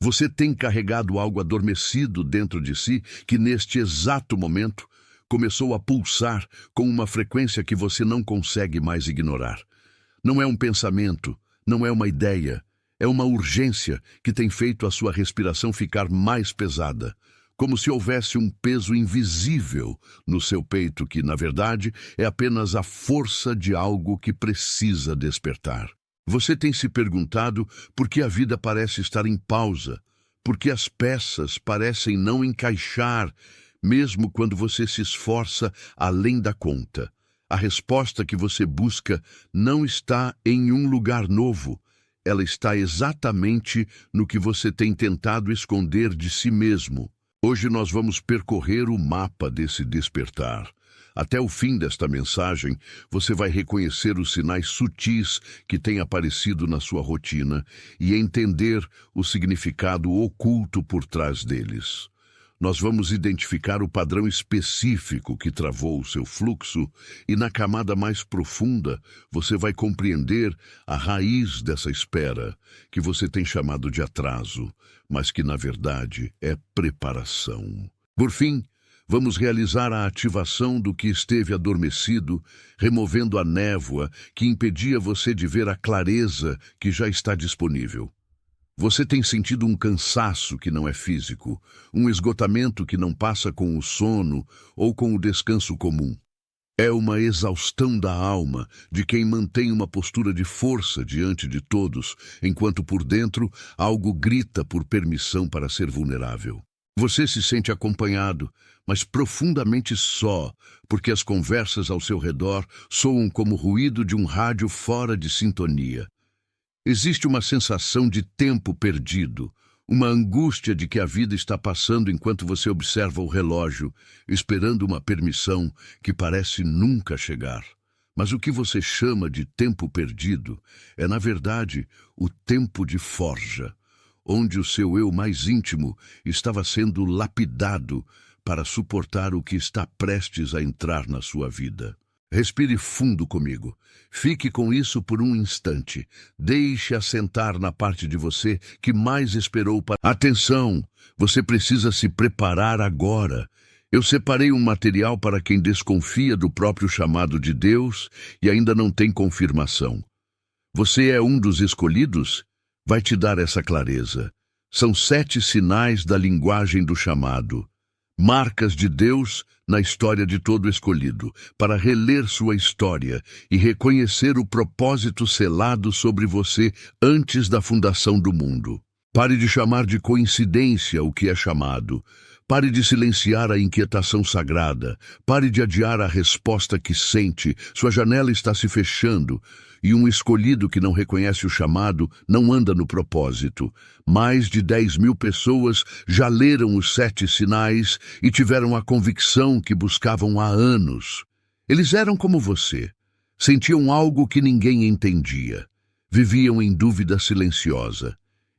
Você tem carregado algo adormecido dentro de si que, neste exato momento, começou a pulsar com uma frequência que você não consegue mais ignorar. Não é um pensamento, não é uma ideia, é uma urgência que tem feito a sua respiração ficar mais pesada, como se houvesse um peso invisível no seu peito que, na verdade, é apenas a força de algo que precisa despertar. Você tem se perguntado por que a vida parece estar em pausa, por que as peças parecem não encaixar, mesmo quando você se esforça além da conta. A resposta que você busca não está em um lugar novo, ela está exatamente no que você tem tentado esconder de si mesmo. Hoje nós vamos percorrer o mapa desse despertar. Até o fim desta mensagem, você vai reconhecer os sinais sutis que têm aparecido na sua rotina e entender o significado oculto por trás deles. Nós vamos identificar o padrão específico que travou o seu fluxo e, na camada mais profunda, você vai compreender a raiz dessa espera, que você tem chamado de atraso, mas que, na verdade, é preparação. Por fim, vamos realizar a ativação do que esteve adormecido, removendo a névoa que impedia você de ver a clareza que já está disponível. Você tem sentido um cansaço que não é físico, um esgotamento que não passa com o sono ou com o descanso comum. É uma exaustão da alma de quem mantém uma postura de força diante de todos, enquanto por dentro algo grita por permissão para ser vulnerável. Você se sente acompanhado, mas profundamente só, porque as conversas ao seu redor soam como o ruído de um rádio fora de sintonia. Existe uma sensação de tempo perdido, uma angústia de que a vida está passando enquanto você observa o relógio, esperando uma permissão que parece nunca chegar. Mas o que você chama de tempo perdido é, na verdade, o tempo de forja, onde o seu eu mais íntimo estava sendo lapidado para suportar o que está prestes a entrar na sua vida. Respire fundo comigo. Fique com isso por um instante. Deixe assentar na parte de você que mais esperou para... Atenção! Você precisa se preparar agora. Eu separei um material para quem desconfia do próprio chamado de Deus e ainda não tem confirmação. Você é um dos escolhidos? Vai te dar essa clareza. São 7 sinais da linguagem do chamado. Marcas de Deus na história de todo escolhido, para reler sua história e reconhecer o propósito selado sobre você antes da fundação do mundo. Pare de chamar de coincidência o que é chamado. Pare de silenciar a inquietação sagrada. Pare de adiar a resposta que sente. Sua janela está se fechando e um escolhido que não reconhece o chamado não anda no propósito. Mais de 10.000 pessoas já leram os 7 sinais e tiveram a convicção que buscavam há anos. Eles eram como você. Sentiam algo que ninguém entendia. Viviam em dúvida silenciosa.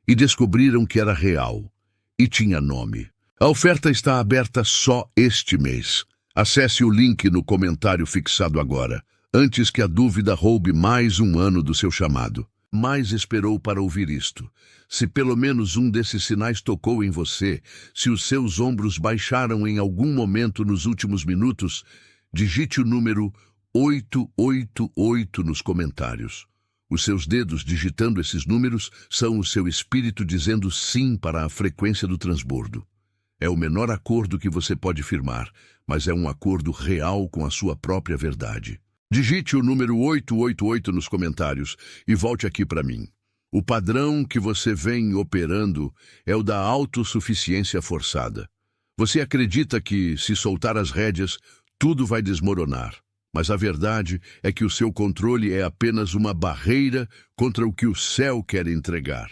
E descobriram que era real. E tinha nome. A oferta está aberta só este mês. Acesse o link no comentário fixado agora, antes que a dúvida roube mais um ano do seu chamado. Mais esperou para ouvir isto. Se pelo menos um desses sinais tocou em você, se os seus ombros baixaram em algum momento nos últimos minutos, digite o número 888 nos comentários. Os seus dedos digitando esses números são o seu espírito dizendo sim para a frequência do transbordo. É o menor acordo que você pode firmar, mas é um acordo real com a sua própria verdade. Digite o número 888 nos comentários e volte aqui para mim. O padrão que você vem operando é o da autossuficiência forçada. Você acredita que, se soltar as rédeas, tudo vai desmoronar. Mas a verdade é que o seu controle é apenas uma barreira contra o que o céu quer entregar.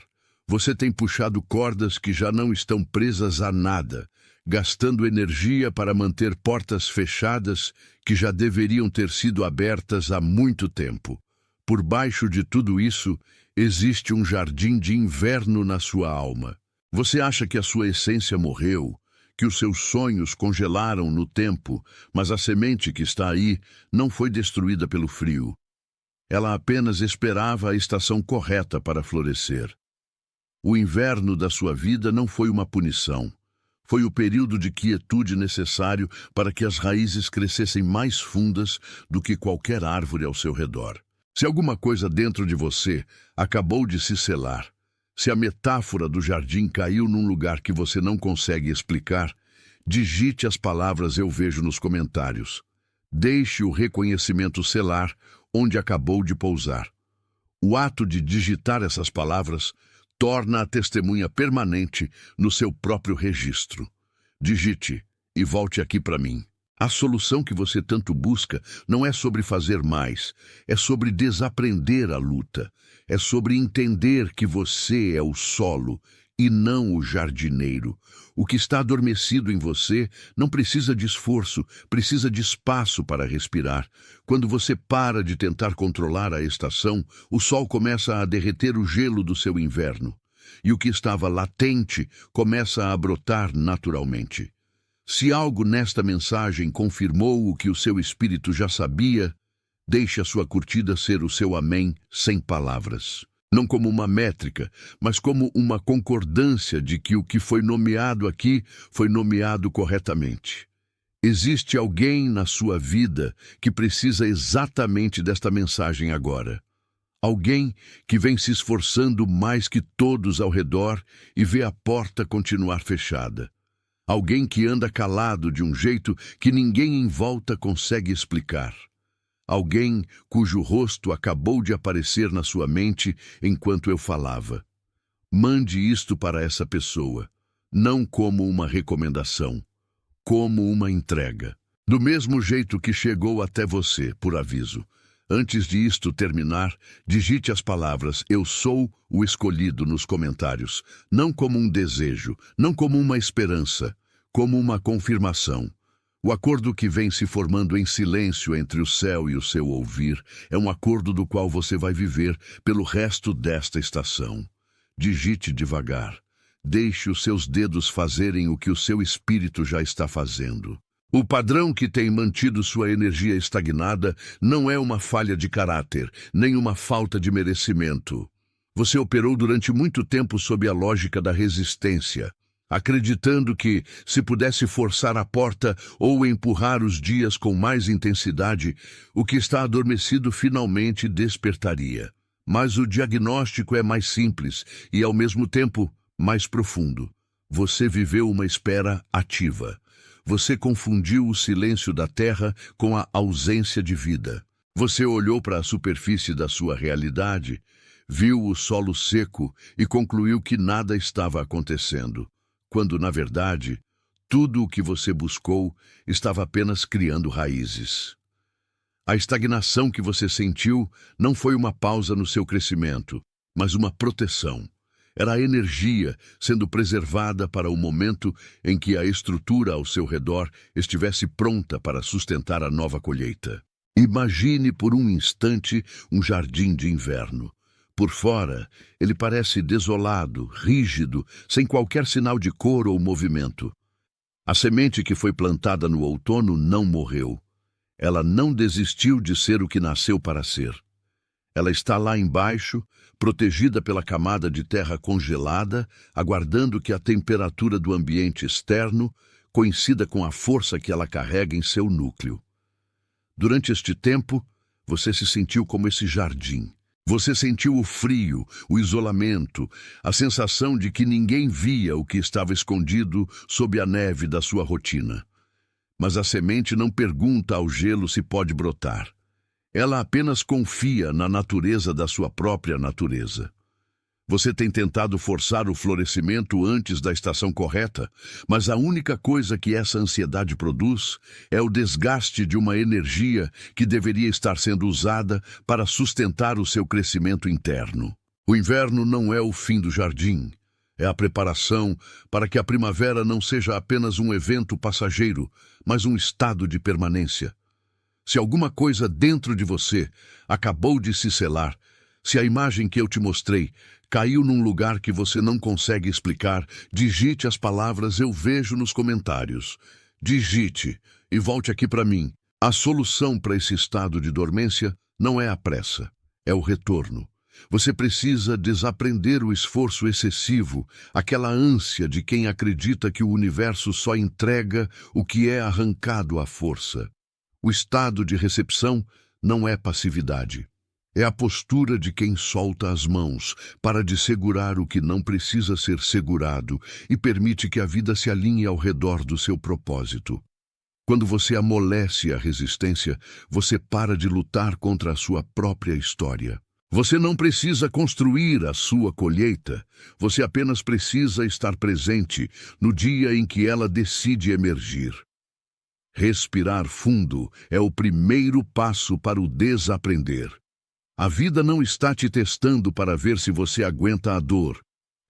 Você tem puxado cordas que já não estão presas a nada, gastando energia para manter portas fechadas que já deveriam ter sido abertas há muito tempo. Por baixo de tudo isso, existe um jardim de inverno na sua alma. Você acha que a sua essência morreu, que os seus sonhos congelaram no tempo, mas a semente que está aí não foi destruída pelo frio. Ela apenas esperava a estação correta para florescer. O inverno da sua vida não foi uma punição. Foi o período de quietude necessário para que as raízes crescessem mais fundas do que qualquer árvore ao seu redor. Se alguma coisa dentro de você acabou de se selar, se a metáfora do jardim caiu num lugar que você não consegue explicar, digite as palavras "eu vejo" nos comentários. Deixe o reconhecimento selar onde acabou de pousar. O ato de digitar essas palavras torna a testemunha permanente no seu próprio registro. Digite e volte aqui para mim. A solução que você tanto busca não é sobre fazer mais, é sobre desaprender a luta, é sobre entender que você é o solo e não o jardineiro. O que está adormecido em você não precisa de esforço, precisa de espaço para respirar. Quando você para de tentar controlar a estação, o sol começa a derreter o gelo do seu inverno. E o que estava latente começa a brotar naturalmente. Se algo nesta mensagem confirmou o que o seu espírito já sabia, deixe a sua curtida ser o seu amém sem palavras. Não como uma métrica, mas como uma concordância de que o que foi nomeado aqui foi nomeado corretamente. Existe alguém na sua vida que precisa exatamente desta mensagem agora. Alguém que vem se esforçando mais que todos ao redor e vê a porta continuar fechada. Alguém que anda calado de um jeito que ninguém em volta consegue explicar. Alguém cujo rosto acabou de aparecer na sua mente enquanto eu falava. Mande isto para essa pessoa, não como uma recomendação, como uma entrega. Do mesmo jeito que chegou até você, por aviso. Antes de isto terminar, digite as palavras "eu sou o escolhido" nos comentários, não como um desejo, não como uma esperança, como uma confirmação. O acordo que vem se formando em silêncio entre o céu e o seu ouvir é um acordo do qual você vai viver pelo resto desta estação. Digite devagar. Deixe os seus dedos fazerem o que o seu espírito já está fazendo. O padrão que tem mantido sua energia estagnada não é uma falha de caráter, nem uma falta de merecimento. Você operou durante muito tempo sob a lógica da resistência, acreditando que, se pudesse forçar a porta ou empurrar os dias com mais intensidade, o que está adormecido finalmente despertaria. Mas o diagnóstico é mais simples e, ao mesmo tempo, mais profundo. Você viveu uma espera ativa. Você confundiu o silêncio da terra com a ausência de vida. Você olhou para a superfície da sua realidade, viu o solo seco e concluiu que nada estava acontecendo, quando, na verdade, tudo o que você buscou estava apenas criando raízes. A estagnação que você sentiu não foi uma pausa no seu crescimento, mas uma proteção. Era a energia sendo preservada para o momento em que a estrutura ao seu redor estivesse pronta para sustentar a nova colheita. Imagine por um instante um jardim de inverno. Por fora, ele parece desolado, rígido, sem qualquer sinal de cor ou movimento. A semente que foi plantada no outono não morreu. Ela não desistiu de ser o que nasceu para ser. Ela está lá embaixo, protegida pela camada de terra congelada, aguardando que a temperatura do ambiente externo coincida com a força que ela carrega em seu núcleo. Durante este tempo, você se sentiu como esse jardim. Você sentiu o frio, o isolamento, a sensação de que ninguém via o que estava escondido sob a neve da sua rotina. Mas a semente não pergunta ao gelo se pode brotar. Ela apenas confia na natureza da sua própria natureza. Você tem tentado forçar o florescimento antes da estação correta, mas a única coisa que essa ansiedade produz é o desgaste de uma energia que deveria estar sendo usada para sustentar o seu crescimento interno. O inverno não é o fim do jardim, é a preparação para que a primavera não seja apenas um evento passageiro, mas um estado de permanência. Se alguma coisa dentro de você acabou de se selar, se a imagem que eu te mostrei caiu num lugar que você não consegue explicar, digite as palavras "eu vejo" nos comentários. Digite e volte aqui para mim. A solução para esse estado de dormência não é a pressa, é o retorno. Você precisa desaprender o esforço excessivo, aquela ânsia de quem acredita que o universo só entrega o que é arrancado à força. O estado de recepção não é passividade. É a postura de quem solta as mãos para de segurar o que não precisa ser segurado e permite que a vida se alinhe ao redor do seu propósito. Quando você amolece a resistência, você para de lutar contra a sua própria história. Você não precisa construir a sua colheita, você apenas precisa estar presente no dia em que ela decide emergir. Respirar fundo é o primeiro passo para o desaprender. A vida não está te testando para ver se você aguenta a dor.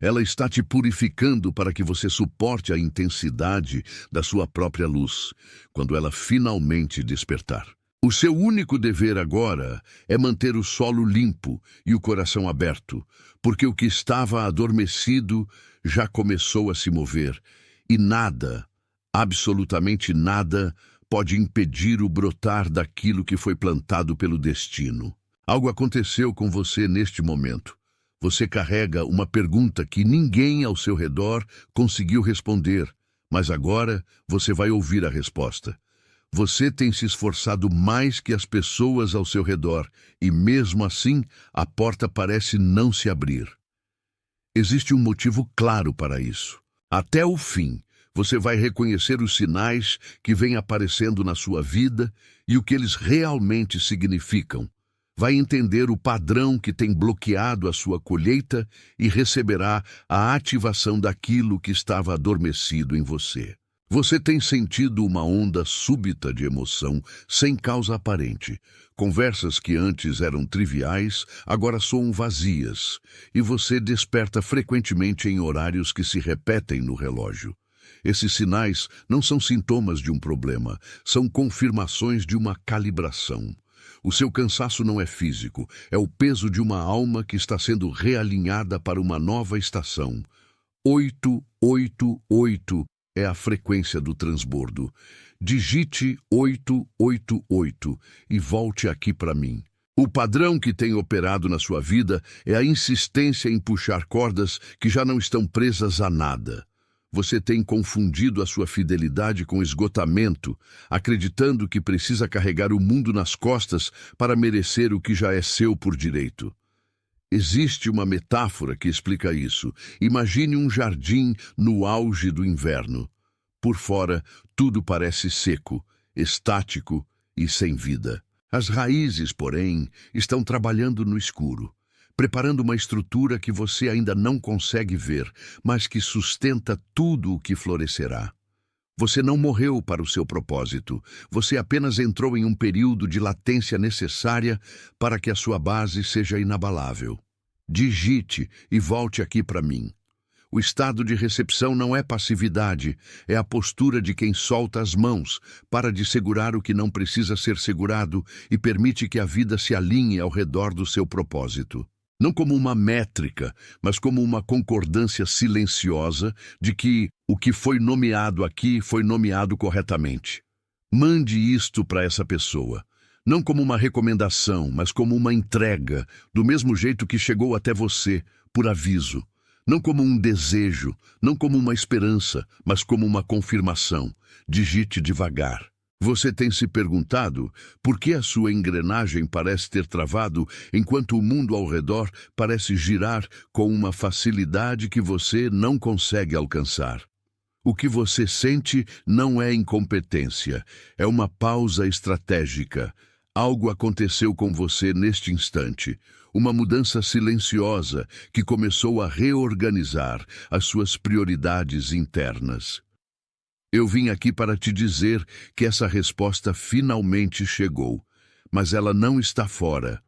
Ela está te purificando para que você suporte a intensidade da sua própria luz, quando ela finalmente despertar. O seu único dever agora é manter o solo limpo e o coração aberto, porque o que estava adormecido já começou a se mover, e nada, absolutamente nada, pode impedir o brotar daquilo que foi plantado pelo destino. Algo aconteceu com você neste momento. Você carrega uma pergunta que ninguém ao seu redor conseguiu responder, mas agora você vai ouvir a resposta. Você tem se esforçado mais que as pessoas ao seu redor, e mesmo assim, a porta parece não se abrir. Existe um motivo claro para isso. Até o fim, você vai reconhecer os sinais que vêm aparecendo na sua vida e o que eles realmente significam. Vai entender o padrão que tem bloqueado a sua colheita e receberá a ativação daquilo que estava adormecido em você. Você tem sentido uma onda súbita de emoção, sem causa aparente. Conversas que antes eram triviais, agora soam vazias, e você desperta frequentemente em horários que se repetem no relógio. Esses sinais não são sintomas de um problema, são confirmações de uma calibração. O seu cansaço não é físico, é o peso de uma alma que está sendo realinhada para uma nova estação. 888 é a frequência do transbordo. Digite 888 e volte aqui para mim. O padrão que tem operado na sua vida é a insistência em puxar cordas que já não estão presas a nada. Você tem confundido a sua fidelidade com esgotamento, acreditando que precisa carregar o mundo nas costas para merecer o que já é seu por direito. Existe uma metáfora que explica isso. Imagine um jardim no auge do inverno. Por fora, tudo parece seco, estático e sem vida. As raízes, porém, estão trabalhando no escuro, preparando uma estrutura que você ainda não consegue ver, mas que sustenta tudo o que florescerá. Você não morreu para o seu propósito, você apenas entrou em um período de latência necessária para que a sua base seja inabalável. Digite e volte aqui para mim. O estado de recepção não é passividade, é a postura de quem solta as mãos, para de segurar o que não precisa ser segurado e permite que a vida se alinhe ao redor do seu propósito. Não como uma métrica, mas como uma concordância silenciosa de que o que foi nomeado aqui foi nomeado corretamente. Mande isto para essa pessoa, não como uma recomendação, mas como uma entrega, do mesmo jeito que chegou até você, por aviso. Não como um desejo, não como uma esperança, mas como uma confirmação. Digite devagar. Você tem se perguntado por que a sua engrenagem parece ter travado enquanto o mundo ao redor parece girar com uma facilidade que você não consegue alcançar. O que você sente não é incompetência, é uma pausa estratégica. Algo aconteceu com você neste instante, uma mudança silenciosa que começou a reorganizar as suas prioridades internas. Eu vim aqui para te dizer que essa resposta finalmente chegou, mas ela não está fora.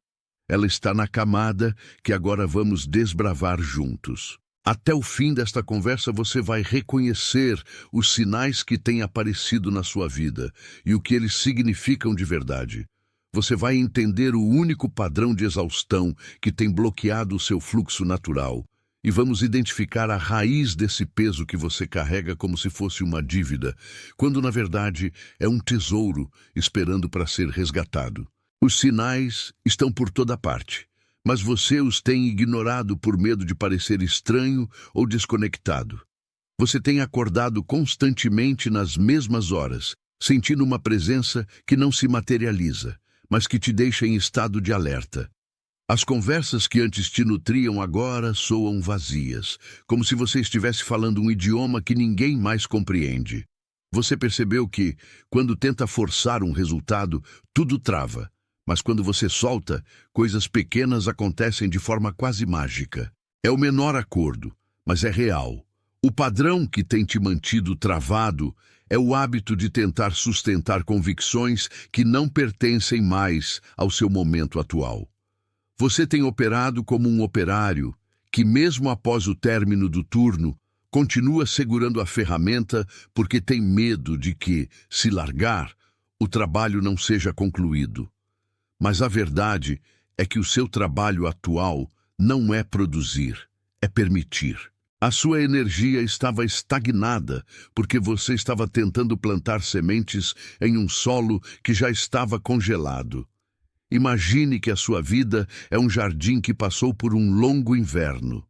Ela está na camada que agora vamos desbravar juntos. Até o fim desta conversa você vai reconhecer os sinais que têm aparecido na sua vida e o que eles significam de verdade. Você vai entender o único padrão de exaustão que tem bloqueado o seu fluxo natural. E vamos identificar a raiz desse peso que você carrega como se fosse uma dívida, quando na verdade é um tesouro esperando para ser resgatado. Os sinais estão por toda parte, mas você os tem ignorado por medo de parecer estranho ou desconectado. Você tem acordado constantemente nas mesmas horas, sentindo uma presença que não se materializa, mas que te deixa em estado de alerta. As conversas que antes te nutriam agora soam vazias, como se você estivesse falando um idioma que ninguém mais compreende. Você percebeu que, quando tenta forçar um resultado, tudo trava, mas quando você solta, coisas pequenas acontecem de forma quase mágica. É o menor acordo, mas é real. O padrão que tem te mantido travado é o hábito de tentar sustentar convicções que não pertencem mais ao seu momento atual. Você tem operado como um operário que, mesmo após o término do turno, continua segurando a ferramenta porque tem medo de que, se largar, o trabalho não seja concluído. Mas a verdade é que o seu trabalho atual não é produzir, é permitir. A sua energia estava estagnada porque você estava tentando plantar sementes em um solo que já estava congelado. Imagine que a sua vida é um jardim que passou por um longo inverno.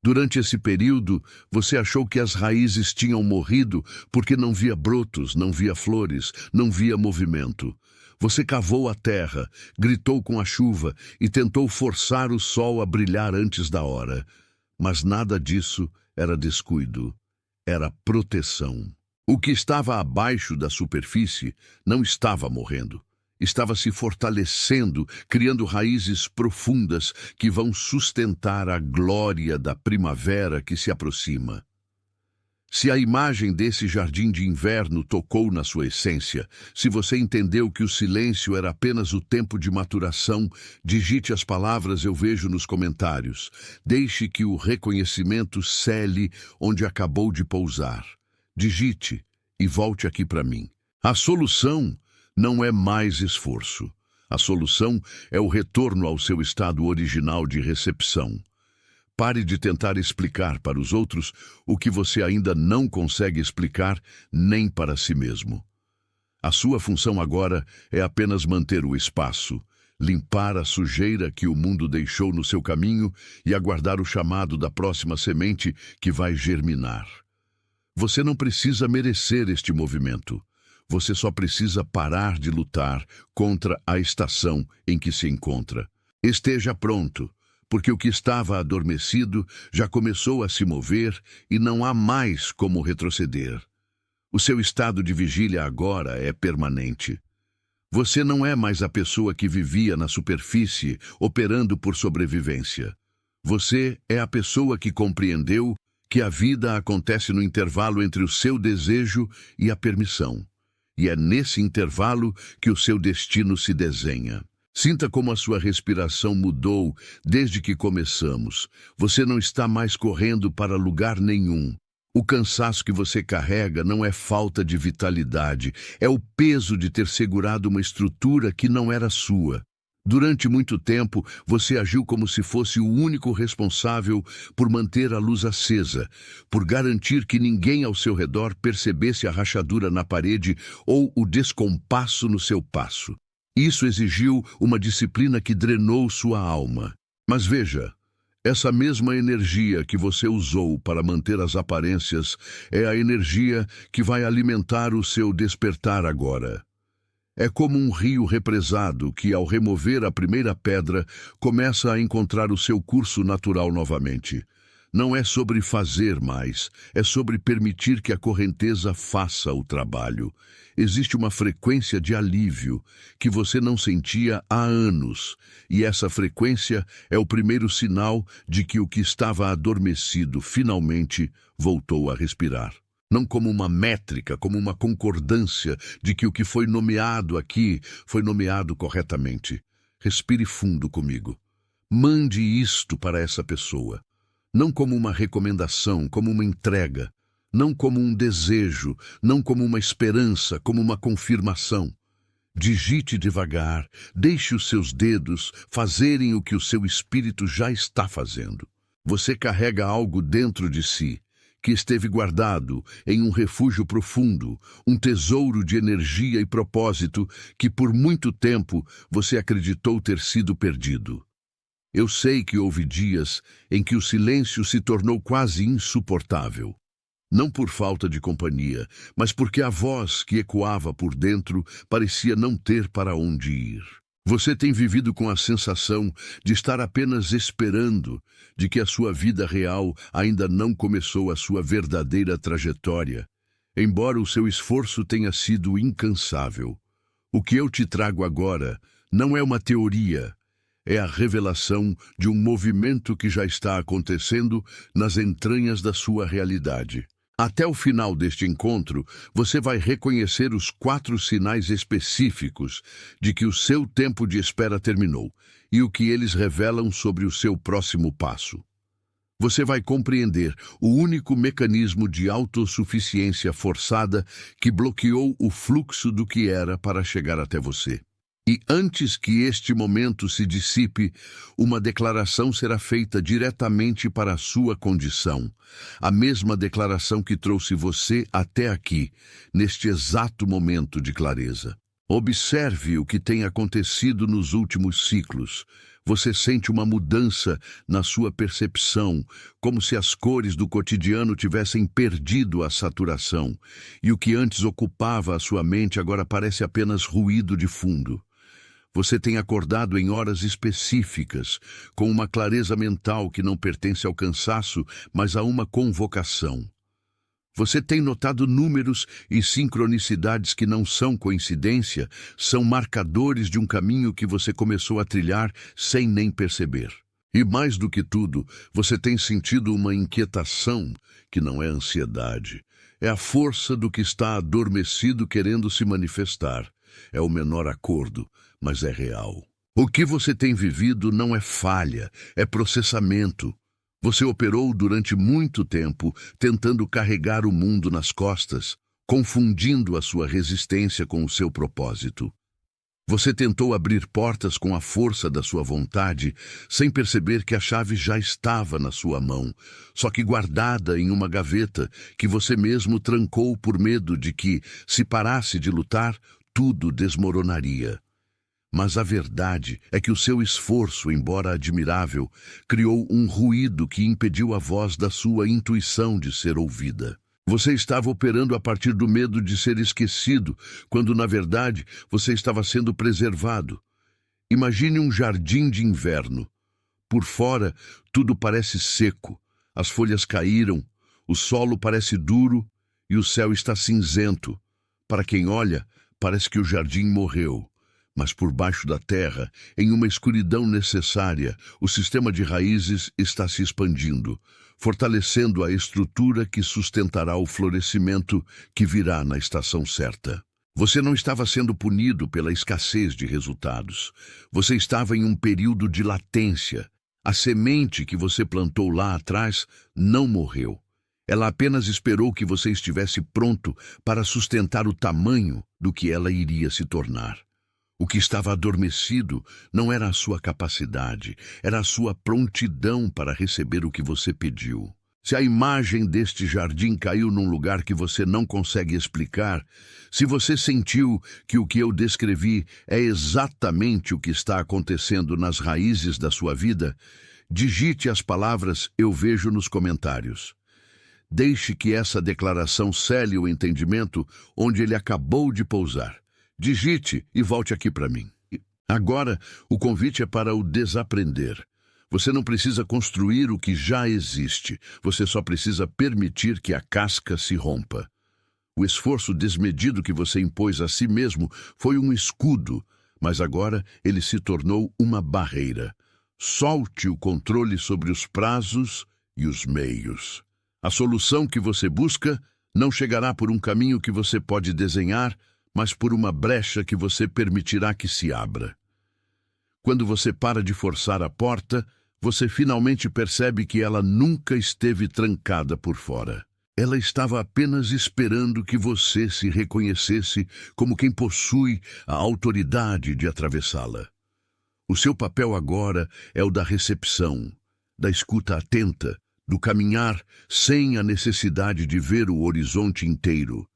Durante esse período, você achou que as raízes tinham morrido porque não via brotos, não via flores, não via movimento. Você cavou a terra, gritou com a chuva e tentou forçar o sol a brilhar antes da hora. Mas nada disso era descuido, era proteção. O que estava abaixo da superfície não estava morrendo. Estava se fortalecendo, criando raízes profundas que vão sustentar a glória da primavera que se aproxima. Se a imagem desse jardim de inverno tocou na sua essência, se você entendeu que o silêncio era apenas o tempo de maturação, digite as palavras eu vejo nos comentários. Deixe que o reconhecimento cele onde acabou de pousar. Digite e volte aqui para mim. A solução não é mais esforço. A solução é o retorno ao seu estado original de recepção. Pare de tentar explicar para os outros o que você ainda não consegue explicar nem para si mesmo. A sua função agora é apenas manter o espaço, limpar a sujeira que o mundo deixou no seu caminho e aguardar o chamado da próxima semente que vai germinar. Você não precisa merecer este movimento. Você só precisa parar de lutar contra a estação em que se encontra. Esteja pronto, porque o que estava adormecido já começou a se mover e não há mais como retroceder. O seu estado de vigília agora é permanente. Você não é mais a pessoa que vivia na superfície, operando por sobrevivência. Você é a pessoa que compreendeu que a vida acontece no intervalo entre o seu desejo e a permissão. E é nesse intervalo que o seu destino se desenha. Sinta como a sua respiração mudou desde que começamos. Você não está mais correndo para lugar nenhum. O cansaço que você carrega não é falta de vitalidade, é o peso de ter segurado uma estrutura que não era sua. Durante muito tempo, você agiu como se fosse o único responsável por manter a luz acesa, por garantir que ninguém ao seu redor percebesse a rachadura na parede ou o descompasso no seu passo. Isso exigiu uma disciplina que drenou sua alma. Mas veja, essa mesma energia que você usou para manter as aparências é a energia que vai alimentar o seu despertar agora. É como um rio represado que, ao remover a primeira pedra, começa a encontrar o seu curso natural novamente. Não é sobre fazer mais, é sobre permitir que a correnteza faça o trabalho. Existe uma frequência de alívio que você não sentia há anos, e essa frequência é o primeiro sinal de que o que estava adormecido finalmente voltou a respirar. Não como uma métrica, como uma concordância de que o que foi nomeado aqui foi nomeado corretamente. Respire fundo comigo. Mande isto para essa pessoa. Não como uma recomendação, como uma entrega. Não como um desejo, não como uma esperança, como uma confirmação. Digite devagar, deixe os seus dedos fazerem o que o seu espírito já está fazendo. Você carrega algo dentro de si, que esteve guardado em um refúgio profundo, um tesouro de energia e propósito que por muito tempo você acreditou ter sido perdido. Eu sei que houve dias em que o silêncio se tornou quase insuportável. Não por falta de companhia, mas porque a voz que ecoava por dentro parecia não ter para onde ir. Você tem vivido com a sensação de estar apenas esperando, de que a sua vida real ainda não começou a sua verdadeira trajetória, embora o seu esforço tenha sido incansável. O que eu te trago agora não é uma teoria, é a revelação de um movimento que já está acontecendo nas entranhas da sua realidade. Até o final deste encontro, você vai reconhecer os 4 sinais específicos de que o seu tempo de espera terminou e o que eles revelam sobre o seu próximo passo. Você vai compreender o único mecanismo de autossuficiência forçada que bloqueou o fluxo do que era para chegar até você. E antes que este momento se dissipe, uma declaração será feita diretamente para a sua condição. A mesma declaração que trouxe você até aqui, neste exato momento de clareza. Observe o que tem acontecido nos últimos ciclos. Você sente uma mudança na sua percepção, como se as cores do cotidiano tivessem perdido a saturação, e o que antes ocupava a sua mente agora parece apenas ruído de fundo. Você tem acordado em horas específicas, com uma clareza mental que não pertence ao cansaço, mas a uma convocação. Você tem notado números e sincronicidades que não são coincidência, são marcadores de um caminho que você começou a trilhar sem nem perceber. E mais do que tudo, você tem sentido uma inquietação que não é ansiedade. É a força do que está adormecido querendo se manifestar. É o menor acordo, mas é real. O que você tem vivido não é falha, é processamento. Você operou durante muito tempo, tentando carregar o mundo nas costas, confundindo a sua resistência com o seu propósito. Você tentou abrir portas com a força da sua vontade, sem perceber que a chave já estava na sua mão, só que guardada em uma gaveta que você mesmo trancou por medo de que, se parasse de lutar, tudo desmoronaria. Mas a verdade é que o seu esforço, embora admirável, criou um ruído que impediu a voz da sua intuição de ser ouvida. Você estava operando a partir do medo de ser esquecido, quando, na verdade, você estava sendo preservado. Imagine um jardim de inverno. Por fora, tudo parece seco, as folhas caíram, o solo parece duro e o céu está cinzento. Para quem olha, parece que o jardim morreu. Mas por baixo da terra, em uma escuridão necessária, o sistema de raízes está se expandindo, fortalecendo a estrutura que sustentará o florescimento que virá na estação certa. Você não estava sendo punido pela escassez de resultados. Você estava em um período de latência. A semente que você plantou lá atrás não morreu. Ela apenas esperou que você estivesse pronto para sustentar o tamanho do que ela iria se tornar. O que estava adormecido não era a sua capacidade, era a sua prontidão para receber o que você pediu. Se a imagem deste jardim caiu num lugar que você não consegue explicar, se você sentiu que o que eu descrevi é exatamente o que está acontecendo nas raízes da sua vida, digite as palavras "eu vejo" nos comentários. Deixe que essa declaração cele o entendimento onde ele acabou de pousar. Digite e volte aqui para mim. Agora, o convite é para o desaprender. Você não precisa construir o que já existe. Você só precisa permitir que a casca se rompa. O esforço desmedido que você impôs a si mesmo foi um escudo, mas agora ele se tornou uma barreira. Solte o controle sobre os prazos e os meios. A solução que você busca não chegará por um caminho que você pode desenhar, mas por uma brecha que você permitirá que se abra. Quando você para de forçar a porta, você finalmente percebe que ela nunca esteve trancada por fora. Ela estava apenas esperando que você se reconhecesse como quem possui a autoridade de atravessá-la. O seu papel agora é o da recepção, da escuta atenta, do caminhar sem a necessidade de ver o horizonte inteiro.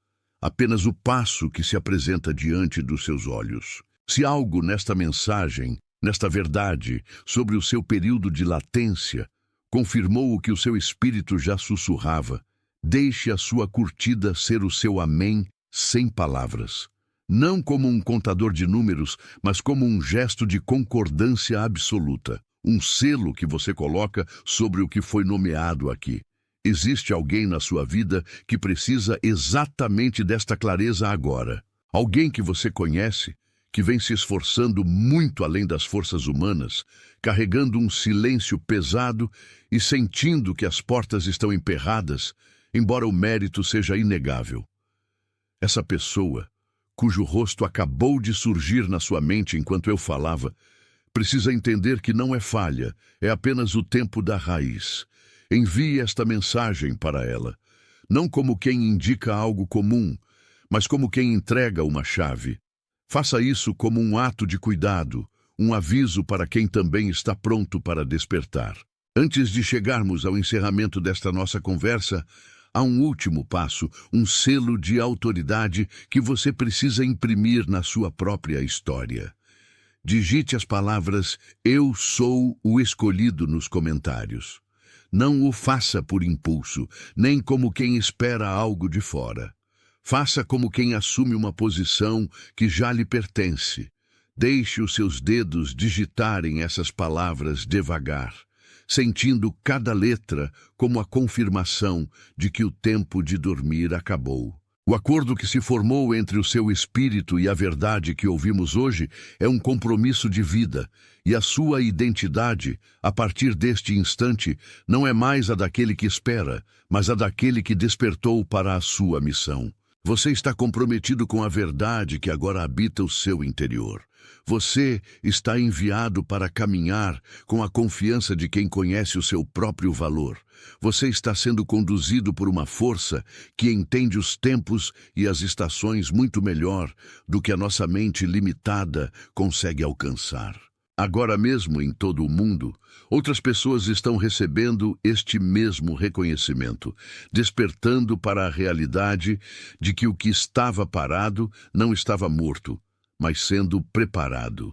Apenas o passo que se apresenta diante dos seus olhos. Se algo nesta mensagem, Nesta verdade, sobre o seu período de latência, confirmou o que o seu espírito já sussurrava. Deixe a sua curtida ser o seu amém sem palavras. Não como um contador de números, mas como um gesto de concordância absoluta. Um selo que você coloca sobre o que foi nomeado aqui. Existe alguém na sua vida que precisa exatamente desta clareza agora. Alguém que você conhece, que vem se esforçando muito além das forças humanas, carregando um silêncio pesado e sentindo que as portas estão emperradas, embora o mérito seja inegável. Essa pessoa, cujo rosto acabou de surgir na sua mente enquanto eu falava, precisa entender que não é falha, é apenas o tempo da raiz. Envie esta mensagem para ela, não como quem indica algo comum, mas como quem entrega uma chave. Faça isso como um ato de cuidado, um aviso para quem também está pronto para despertar. Antes de chegarmos ao encerramento desta nossa conversa, há um último passo, um selo de autoridade que você precisa imprimir na sua própria história. Digite as palavras "Eu sou o escolhido" nos comentários. Não o faça por impulso, nem como quem espera algo de fora. Faça como quem assume uma posição que já lhe pertence. Deixe os seus dedos digitarem essas palavras devagar, sentindo cada letra como a confirmação de que o tempo de dormir acabou. O acordo que se formou entre o seu espírito e a verdade que ouvimos hoje é um compromisso de vida, e a sua identidade, a partir deste instante, não é mais a daquele que espera, mas a daquele que despertou para a sua missão. Você está comprometido com a verdade que agora habita o seu interior. Você está enviado para caminhar com a confiança de quem conhece o seu próprio valor. Você está sendo conduzido por uma força que entende os tempos e as estações muito melhor do que a nossa mente limitada consegue alcançar. Agora mesmo, em todo o mundo, outras pessoas estão recebendo este mesmo reconhecimento, despertando para a realidade de que o que estava parado não estava morto, mas sendo preparado.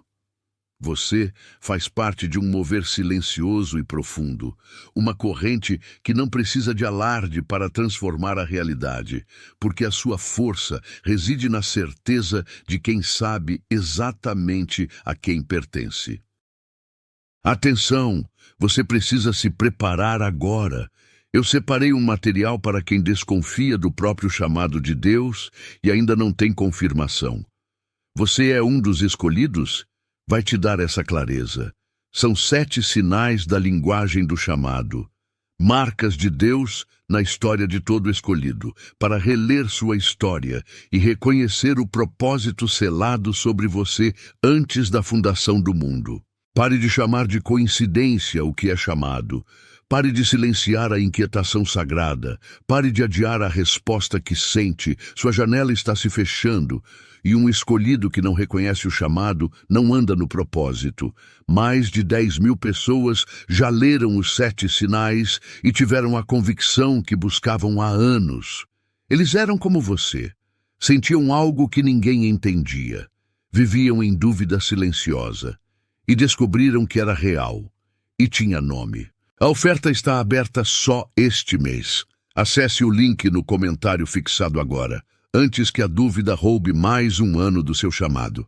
Você faz parte de um mover silencioso e profundo, uma corrente que não precisa de alarde para transformar a realidade, porque a sua força reside na certeza de quem sabe exatamente a quem pertence. Atenção! Você precisa se preparar agora. Eu separei um material para quem desconfia do próprio chamado de Deus e ainda não tem confirmação. Você é um dos escolhidos? Vai te dar essa clareza. São 7 sinais da linguagem do chamado, marcas de Deus na história de todo escolhido, para reler sua história e reconhecer o propósito selado sobre você antes da fundação do mundo. Pare de chamar de coincidência o que é chamado. Pare de silenciar a inquietação sagrada. Pare de adiar a resposta que sente. Sua janela está se fechando. E um escolhido que não reconhece o chamado não anda no propósito. Mais de 10.000 pessoas já leram os 7 sinais e tiveram a convicção que buscavam há anos. Eles eram como você. Sentiam algo que ninguém entendia. Viviam em dúvida silenciosa. E descobriram que era real. E tinha nome. A oferta está aberta só este mês. Acesse o link no comentário fixado agora, antes que a dúvida roube mais um ano do seu chamado.